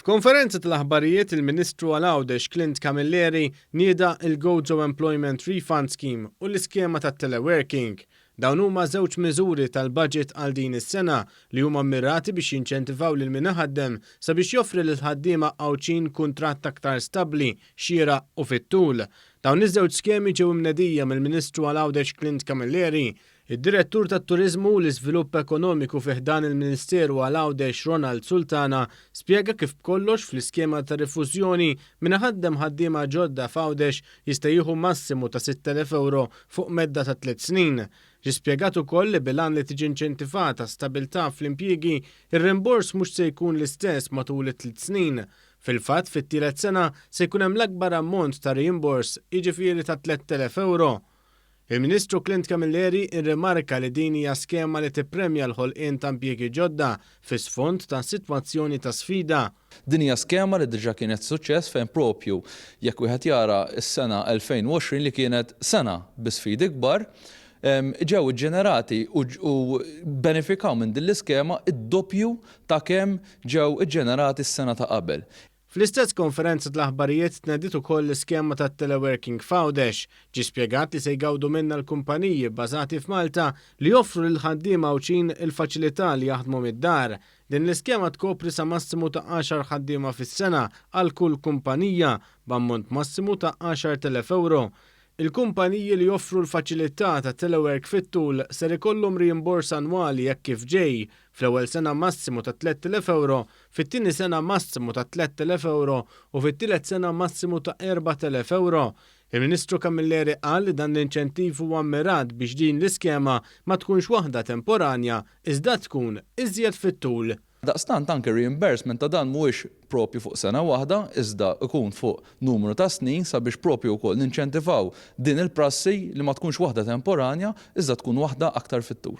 F'konferenza tal-aħbarijiet il-Ministru Għawdex Clint Camilleri nieda il-Gozo Employment Refund Scheme u l-iskema tat-TELEWORKING. Dawn huma żewġ miżuri tal-budget għal din is-sena li huma mmirati biex jinċentivaw lil min iħaddem sabiex joffri lill-ħaddiema għawċin kuntratt aktar stabbli, xieraq u fit-tul. Dawn iż-żewġ skemi ġew imnedija mill-Ministru Għawdex Clint Camilleri. Id-Direttur tat-Turiżmu u l-Iżvilupp Ekonomiku fih dan il-Ministeru Għawdex Ronald Sultana spjega kif b'kollox fl-iskema ta' rifużjoni min iħaddem ħaddiema ġodda f'Għawdex jista' jieħu massimu ta' 6,000 euro fuq medda ta' 3 snin. Ġispjegat ukoll li bilan li tiġi inċentivata stabilità fl-impjiegi, ir-rimborż mhux se jkun l-istess matul it-3 snin. Fil-fatt, fit-tielet sena se jkun hemm l-akbar ammont ta' rimborż, jiġifieri ta' 3,000 euro. Il-Ministru Clint Camilleri irrimarka li din hija skema li tippremja l-ħolqien ta' impjiegi ġodda fi sfond ta' sitwazzjoni ta' sfida. Din hija skema li diġà kienet suċċess fejn propju jekk wieħed jara s-sena 2020 li kienet sena bi sfidi kbar, ġew iġġenerati u benefikaw minn din l-iskema id-doppju ta' kemm ġew iġġenerati s-sena ta' qabel. Fl-istess konferenza tal-aħbarijiet tnediet ukoll l-iskema tat-TELEWORKING f'Għawdex. Ġie spjegat li se jgawdu minnha l-kumpaniji bbażati f'Malta li joffru lill-ħaddiema għawċin il-faċilità li jaħdmu mid-dar. Din l-iskema tkopri sa massimu ta' 10 ħaddiema fis-sena għal kull kumpanija b'ammont massimu ta' 10,000 euro. Il-kumpaniji li joffru l-faċilità ta' telework fit-tul ser ikollhom rimbors annwali jekk kif ġej, fl-ewwel sena massimu ta' 3,000 euro, fit-tieni sena massimu ta' 3,000 euro u fit-tielet sena massimu ta' 4,000 euro. Il-Ministru Camilleri qal li dan l-inċentiv huwa mmirat biex din l-iskema ma tkunx waħda temporanja iżda tkun iżjed fit-tul. Daqstant anke reimbursement ta' dan mhuwiex propju fuq sena waħda, iżda ikun fuq numru ta' snin sabiex propju wkoll ninċentivaw din il-prassi li ma tkunx waħda temporanja, iżda tkun waħda aktar fit-tul.